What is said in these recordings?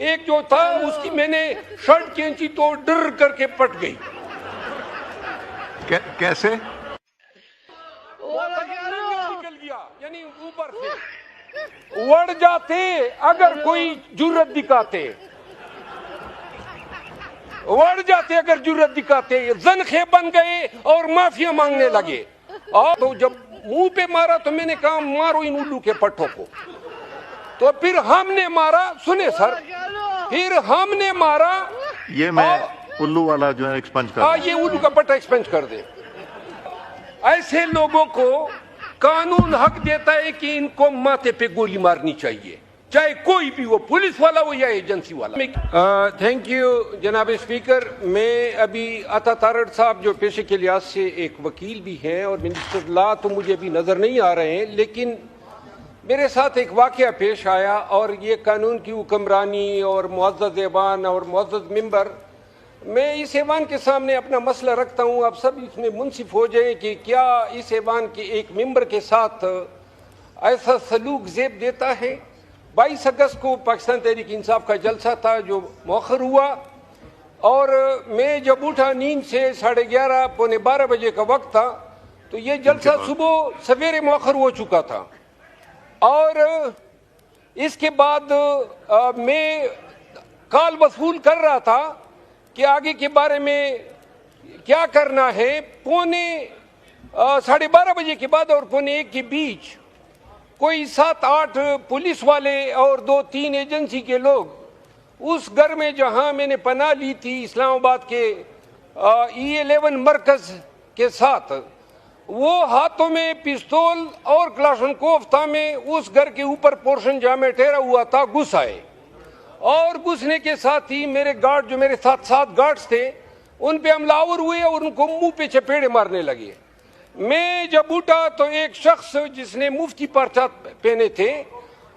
एक जो था उसकी मैंने शर्ट खींची तो डर करके पट गई। कैसे? निकल गया, यानी ऊपर से उड़ जाते अगर कोई जुर्रत दिखाते, उड़ जाते अगर जुर्रत दिखाते, ज़नखे बन गए और माफिया मांगने लगे। और तो जब मुंह पे मारा तो मैंने कहा मारो इन उल्लू के पट्टों को। तो फिर हमने मारा, सुने सर, फिर हमने मारा। ये मैं उल्लू वाला जो है एक्सपंज कर, ये उल्लू का पट्टा एक्सपंज कर दे। ऐसे लोगों को कानून हक देता है कि इनको माथे पे गोली मारनी चाहिए, चाहे कोई भी हो, पुलिस वाला हो या एजेंसी वाला। थैंक यू जनाब स्पीकर। मैं अभी अता तारड़ साहब जो पेशे के लिहाज से एक वकील भी हैं और मिनिस्टर लॉ तो मुझे अभी नज़र नहीं आ रहे हैं, लेकिन मेरे साथ एक वाक़या पेश आया और ये कानून की हुक्मरानी और मुअज़्ज़ज़ ऐवान और मुअज़्ज़ज़ मेंबर, मैं इस ऐवान के सामने अपना मसला रखता हूँ। आप सब इसमें मुंसिफ हो जाएं कि क्या इस ऐवान के एक मेंबर के साथ ऐसा सलूक ज़ेब देता है। 22 अगस्त को पाकिस्तान तहरीक इंसाफ का जलसा था जो मौखर हुआ, और मैं जब उठा नींद से 11:30 पौने 12 बजे का वक्त था, तो ये जलसा सुबह सवेरे मौखर हो चुका था। और इसके बाद मैं कॉल वसूल कर रहा था कि आगे के बारे में क्या करना है। पौने 12:30 बजे के बाद और पौने 1 के बीच कोई 7-8 पुलिस वाले और 2-3 एजेंसी के लोग उस घर में जहां मैंने पनाह ली थी इस्लामाबाद के E11 मरकज के साथ, वो हाथों में पिस्तौल और क्लाशनकोव था में उस घर के ऊपर पोर्शन जहां में ठहरा हुआ था घुस आए, और घुसने के साथ ही मेरे गार्ड जो मेरे साथ 7 गार्ड्स थे उन पे हमलावर हुए और उनको मुंह पे चपेड़े मारने लगे। मैं जब उठा तो एक शख्स जिसने मुफ्ती पर्चा पहने थे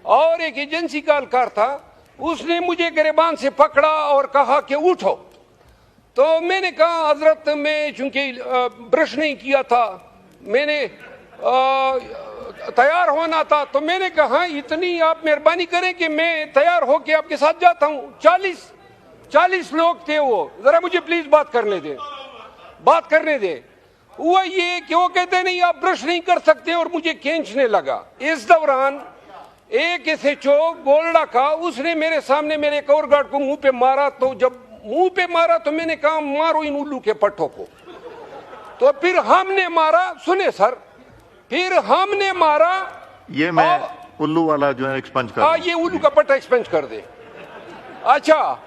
और एक एजेंसी का अलकार था, उसने मुझे गिरबान से पकड़ा और कहा कि उठो। तो मैंने कहा हजरत मैं चूंकि ब्रश नहीं किया था, मैंने तैयार होना था, तो मैंने कहा इतनी आप मेहरबानी करें कि मैं तैयार होके आपके साथ जाता हूँ। 40 लोग थे, वो जरा मुझे प्लीज बात करने दे। हुआ ये कि वो कहते नहीं आप ब्रश नहीं कर सकते और मुझे खींचने लगा। इस दौरान एक SHO गोल्डा का, उसने मेरे सामने मेरे एक और गार्ड को मुंह पे मारा। तो जब मुंह पे मारा तो मैंने कहा मारो इन उल्लू के पट्टों को। तो फिर हमने मारा, सुने सर, फिर हमने मारा। ये मैं उल्लू वाला जो है एक्सपंज कर, ये उल्लू का पट्टा एक्सपंज कर दे। अच्छा,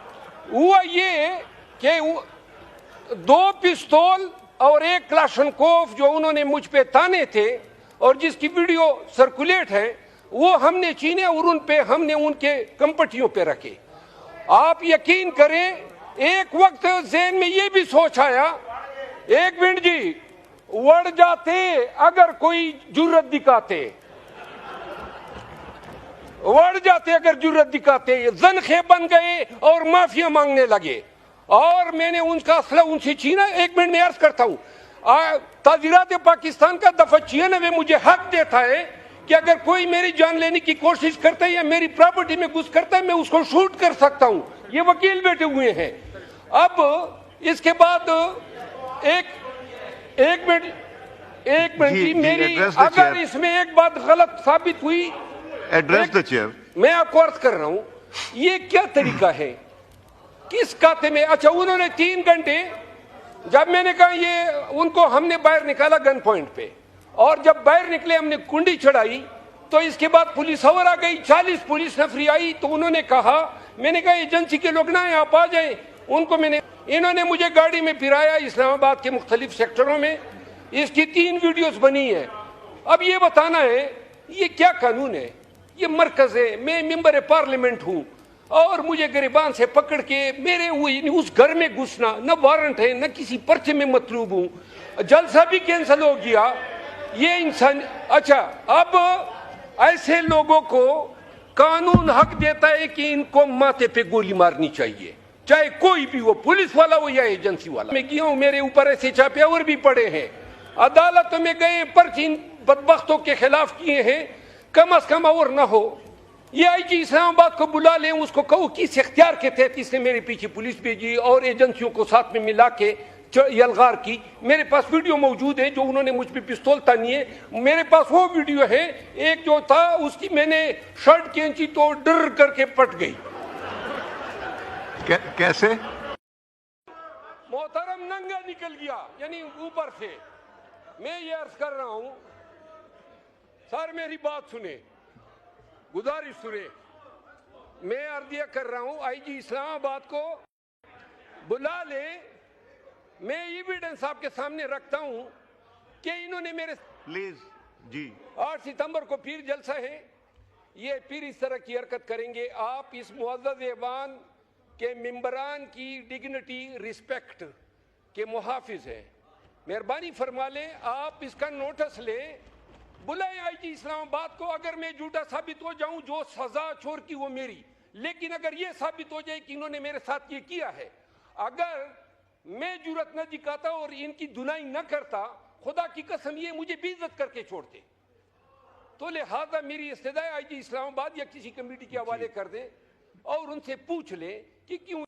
हुआ ये कि 2 पिस्तौल और 1 क्लाशनकोव जो उन्होंने मुझ पे ताने थे और जिसकी वीडियो सर्कुलेट है, वो हमने छीने और उन पे हमने उनके कंपटियों पे रखे। आप यकीन करें, एक वक्त ज़हन में ये भी सोच आया, 1 मिनट जी, उड़ जाते अगर कोई जुर्रत दिखाते, उड़ जाते अगर जुर्रत दिखाते, ज़नखे बन गए और माफिया मांगने लगे, और मैंने उनका असला उनसे छीना। 1 मिनट में अर्ज करता हूँ, ताज़ीरात पाकिस्तान का दफा 96 मुझे हक देता है कि अगर कोई मेरी जान लेने की कोशिश करता है या मेरी प्रॉपर्टी में घुस करता है, मैं उसको शूट कर सकता हूँ। ये वकील बैठे हुए हैं। अब इसके बाद एक मिनट जी, मेरी अगर इसमें एक बात गलत साबित हुई, एड्रेस द चेयर। मैं आपको अर्ज कर रहा हूं, ये क्या तरीका है, किस खाते में। अच्छा, उन्होंने 3 घंटे, जब मैंने कहा ये, उनको हमने बाहर निकाला गन पॉइंट पे, और जब बाहर निकले हमने कुंडी चढ़ाई, तो इसके बाद पुलिस और आ गई, 40 पुलिस नफरी आई। तो उन्होंने कहा, मैंने कहा एजेंसी के लोग ना आप आ जाए, उनको इन्होंने मुझे गाड़ी में फिराया इस्लामाबाद के मुख्तलिफ सेक्टरों में। इसकी 3 वीडियोस बनी है। अब ये बताना है ये क्या कानून है, ये मरकज है, मैं मेंबर पार्लियामेंट हूं, और मुझे गिरबान से पकड़ के मेरे उस घर में घुसना, न वारंट है न किसी पर्चे में मतलूब हूं, जलसा भी कैंसिल हो गया, ये इंसान। अच्छा, अब ऐसे लोगों को कानून हक देता है कि इनको माथे पे गोली मारनी चाहिए, चाहे कोई भी हो, पुलिस वाला हो या एजेंसी वाला। मैं गया हूं, मेरे ऊपर ऐसे छापे और भी पड़े हैं, अदालतों में गए, पर्चे इन बदबख्तों के खिलाफ किए हैं, कम अज कम और न हो ये आईजी इस्लामाबाद को बुला लें, उसको कहो किस इख्तियार के तहत इसने मेरे पीछे पुलिस भेजी और एजेंसियों को साथ में मिला के यलगार की। मेरे पास वीडियो मौजूद है जो उन्होंने मुझ पे पिस्तौल तानी है, मेरे पास वो वीडियो है। एक जो था उसकी मैंने शर्ट खींची तो डर करके पट गई। कैसे? मोहतरम नंगा निकल गया, यानी ऊपर से। मैं ये अर्ज कर रहा हूं, सर मेरी बात सुने, गुजारिश सुने। मैं अर्जिया कर रहा हूं आईजी इस्लामाबाद को बुला ले। मैं एविडेंस आपके सामने रखता हूं कि इन्होंने मेरे प्लीज जी 8 सितंबर को फिर जलसा है, ये फिर इस तरह की हरकत करेंगे। आप इस मुअज़्ज़ज़ ऐवान के मेंबरान की डिग्निटी रिस्पेक्ट के मुहाफिज हैं, मेहरबानी फरमा लें, आप इसका नोटिस लें, बुलाएं आईजी इस्लामाबाद को। अगर मैं झूठा साबित हो जाऊं, जो सजा चोर की वो मेरी, लेकिन अगर ये साबित हो जाए कि इन्होंने मेरे साथ ये किया है, अगर मैं जुर्रत न दिखाता और इनकी दुनाई न करता, खुदा की कसम ये मुझे बेइज्जत करके छोड़ते। तो लिहाजा मेरी इस्तदा आईजी इस्लामाबाद या किसी कमेटी के हवाले कर दें और उनसे पूछ ले कि क्यों